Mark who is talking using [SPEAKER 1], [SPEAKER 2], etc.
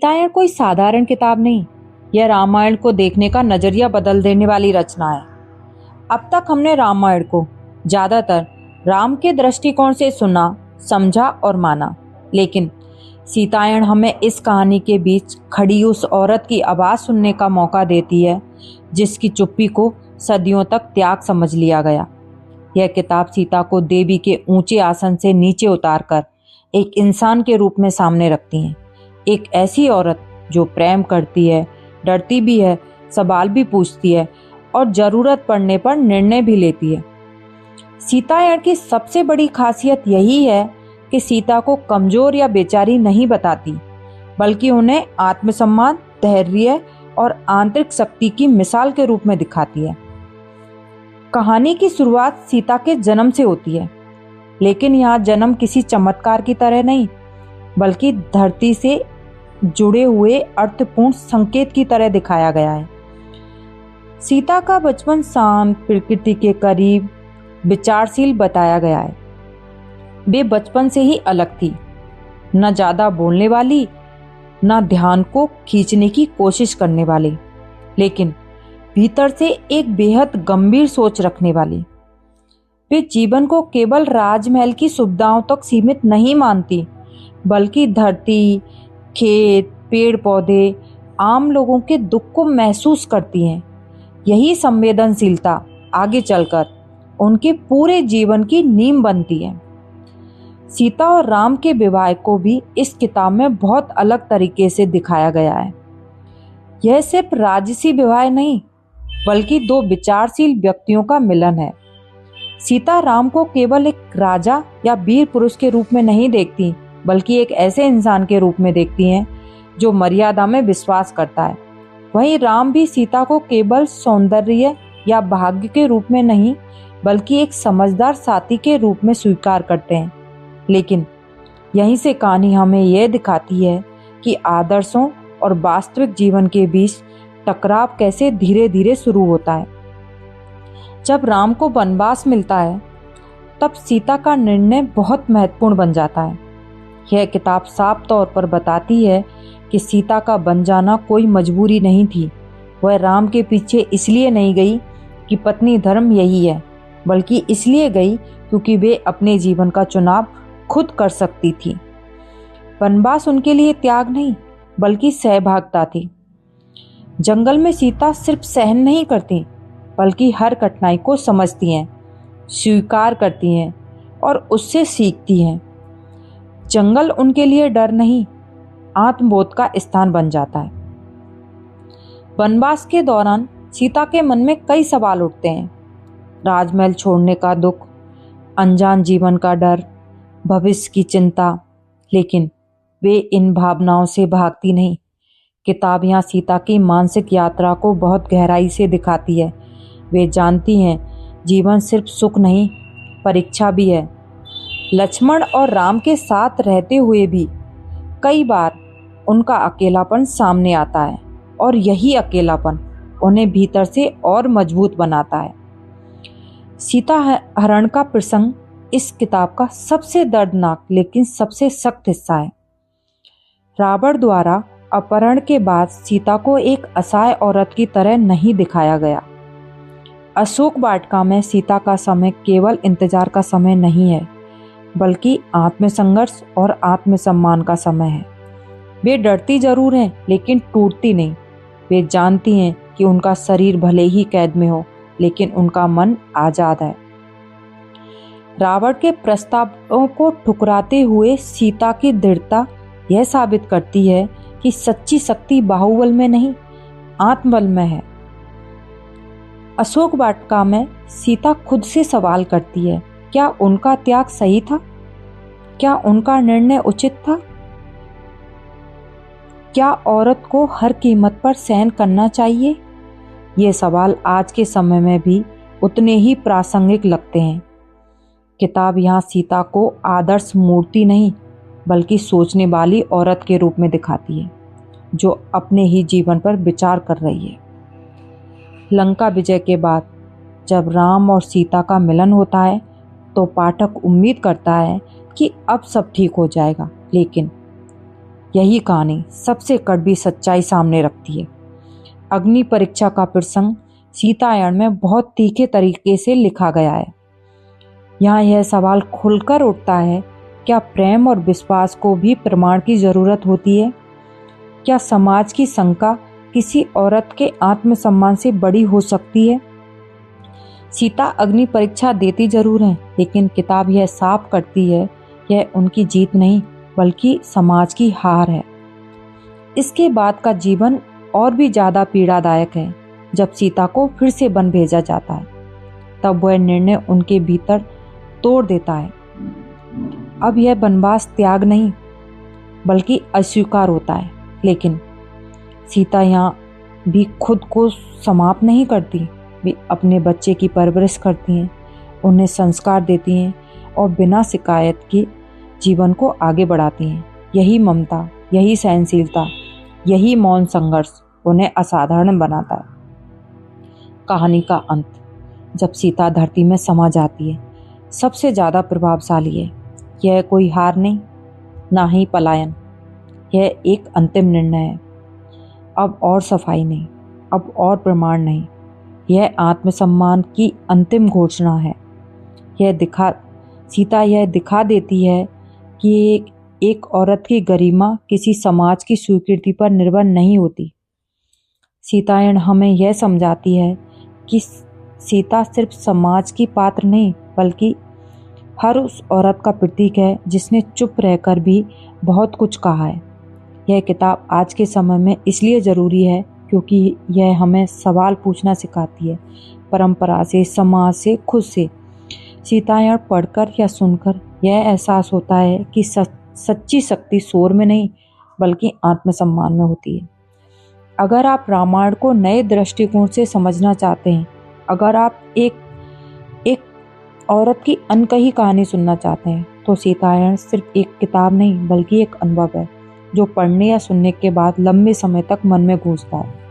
[SPEAKER 1] रामायण कोई साधारण किताब नहीं, यह रामायण को देखने का नजरिया बदल देने वाली रचना है। अब तक हमने रामायण को ज्यादातर राम के दृष्टिकोण से सुना, समझा और माना, लेकिन सीतायण हमें इस कहानी के बीच खड़ी उस औरत की आवाज सुनने का मौका देती है जिसकी चुप्पी को सदियों तक त्याग समझ लिया गया। यह किताब सीता को देवी के ऊंचे आसन से नीचे उतारकर एक इंसान के रूप में सामने रखती है। एक ऐसी औरत जो प्रेम करती है, डरती भी है, सवाल भी पूछती है और जरूरत पड़ने पर निर्णय भी लेती है। सीतायण की सबसे बड़ी खासियत यही है कि सीता को कमजोर या बेचारी नहीं बताती, बल्कि उन्हें आत्मसम्मान, धैर्य और आंतरिक शक्ति की मिसाल के रूप में दिखाती है। कहानी की शुरुआत सीता के जन्म से होती है, लेकिन यहाँ जन्म किसी चमत्कार की तरह नहीं, बल्कि धरती से जुड़े हुए अर्थपूर्ण संकेत की तरह दिखाया गया है। सीता का बचपन शांत, प्रकृति के करीब, विचारशील बताया गया है। वे बचपन से ही अलग थी, न ज्यादा बोलने वाली, न ध्यान को खींचने की कोशिश करने वाली, लेकिन भीतर से एक बेहद गंभीर सोच रखने वाली। वे जीवन को केवल राजमहल की सुविधाओं तक सीमित नहीं मानती, बल्कि धरती, खेत, पेड़ पौधे, आम लोगों के दुख को महसूस करती हैं। यही संवेदनशीलता आगे चलकर उनके पूरे जीवन की नींव बनती है। सीता और राम के विवाह को भी इस किताब में बहुत अलग तरीके से दिखाया गया है। यह सिर्फ राजसी विवाह नहीं, बल्कि दो विचारशील व्यक्तियों का मिलन है। सीता राम को केवल एक राजा या वीर पुरुष के रूप में नहीं देखती, बल्कि एक ऐसे इंसान के रूप में देखती हैं जो मर्यादा में विश्वास करता है। वहीं राम भी सीता को केवल सौंदर्य या भाग्य के रूप में नहीं, बल्कि एक समझदार साथी के रूप में स्वीकार करते हैं। लेकिन यहीं से कहानी हमें यह दिखाती है कि आदर्शों और वास्तविक जीवन के बीच टकराव कैसे धीरे धीरे शुरू होता है। जब राम को वनवास मिलता है, तब सीता का निर्णय बहुत महत्वपूर्ण बन जाता है। यह किताब साफ तौर पर बताती है कि सीता का बन जाना कोई मजबूरी नहीं थी। वह राम के पीछे इसलिए नहीं गई कि पत्नी धर्म यही है, बल्कि इसलिए गई क्योंकि वे अपने जीवन का चुनाव खुद कर सकती थी। वनवास उनके लिए त्याग नहीं, बल्कि सहभागिता थी। जंगल में सीता सिर्फ सहन नहीं करती, बल्कि हर कठिनाई को समझती हैं, स्वीकार करती हैं और उससे सीखती हैं। जंगल उनके लिए डर नहीं, आत्मबोध का स्थान बन जाता है। वनवास के दौरान सीता के मन में कई सवाल उठते हैं। राजमहल छोड़ने का दुख, अनजान जीवन का डर, भविष्य की चिंता, लेकिन वे इन भावनाओं से भागती नहीं। किताब यहाँ सीता की मानसिक यात्रा को बहुत गहराई से दिखाती है। वे जानती हैं जीवन सिर्फ सुख नहीं, परीक्षा भी है। लक्ष्मण और राम के साथ रहते हुए भी कई बार उनका अकेलापन सामने आता है, और यही अकेलापन उन्हें भीतर से और मजबूत बनाता है। सीता हरण का प्रसंग इस किताब का सबसे दर्दनाक लेकिन सबसे सख्त हिस्सा है। रावण द्वारा अपहरण के बाद सीता को एक असहाय औरत की तरह नहीं दिखाया गया। अशोक वाटिका में सीता का समय केवल इंतजार का समय नहीं है, बल्कि आत्मसंघर्ष और आत्मसम्मान का समय है। वे डरती जरूर हैं, लेकिन टूटती नहीं। वे जानती हैं कि उनका शरीर भले ही कैद में हो, लेकिन उनका मन आजाद है। रावण के प्रस्तावों को ठुकराते हुए सीता की दृढ़ता यह साबित करती है कि सच्ची शक्ति बाहुबल में नहीं, आत्मबल में है। अशोक वाटिका में सीता खुद से सवाल करती है, क्या उनका त्याग सही था? क्या उनका निर्णय उचित था? क्या औरत को हर कीमत पर सहन करना चाहिए? ये सवाल आज के समय में भी उतने ही प्रासंगिक लगते हैं। किताब यहाँ सीता को आदर्श मूर्ति नहीं, बल्कि सोचने वाली औरत के रूप में दिखाती है, जो अपने ही जीवन पर विचार कर रही है। लंका विजय के बाद जब राम और सीता का मिलन होता है, तो पाठक उम्मीद करता है कि अब सब ठीक हो जाएगा, लेकिन यही कहानी सबसे कड़वी सच्चाई सामने रखती है। अग्नि परीक्षा का प्रसंग सीतायण में बहुत तीखे तरीके से लिखा गया है। यहाँ यह सवाल खुलकर उठता है, क्या प्रेम और विश्वास को भी प्रमाण की जरूरत होती है? क्या समाज की शंका किसी औरत के आत्मसम्मान से बड़ी हो सकती है? सीता अग्नि परीक्षा देती जरूर है, लेकिन किताब यह साफ करती है यह उनकी जीत नहीं बल्कि समाज की हार है। इसके बाद का जीवन और भी ज्यादा पीड़ादायक है। जब सीता को फिर से वन भेजा जाता है तब वह निर्णय उनके भीतर तोड़ देता है। अब यह वनवास त्याग नहीं बल्कि अस्वीकार होता है। लेकिन सीता यहाँ भी खुद को समाप्त नहीं करती। वे अपने बच्चे की परवरिश करती हैं, उन्हें संस्कार देती हैं और बिना शिकायत के जीवन को आगे बढ़ाती हैं। यही ममता, यही सहनशीलता, यही मौन संघर्ष उन्हें असाधारण बनाता है। कहानी का अंत जब सीता धरती में समा जाती है सबसे ज्यादा प्रभावशाली है। यह कोई हार नहीं, ना ही पलायन, यह एक अंतिम निर्णय है। अब और सफाई नहीं, अब और प्रमाण नहीं, यह आत्मसम्मान की अंतिम घोषणा है। सीता यह दिखा देती है कि एक औरत की गरिमा किसी समाज की स्वीकृति पर निर्भर नहीं होती। सीतायण हमें यह समझाती है कि सीता सिर्फ समाज की पात्र नहीं बल्कि हर उस औरत का प्रतीक है जिसने चुप रहकर भी बहुत कुछ कहा है। यह किताब आज के समय में इसलिए ज़रूरी है क्योंकि यह हमें सवाल पूछना सिखाती है, परंपरा से, समाज से, खुद से। सीतायण पढ़कर या सुनकर यह एहसास होता है कि सच्ची शक्ति शोर में नहीं बल्कि आत्मसम्मान में होती है। अगर आप रामायण को नए दृष्टिकोण से समझना चाहते हैं, अगर आप एक औरत की अनकही कहानी सुनना चाहते हैं, तो सीतायण सिर्फ एक किताब नहीं बल्कि एक अनुभव है जो पढ़ने या सुनने के बाद लंबे समय तक मन में गूंजता है।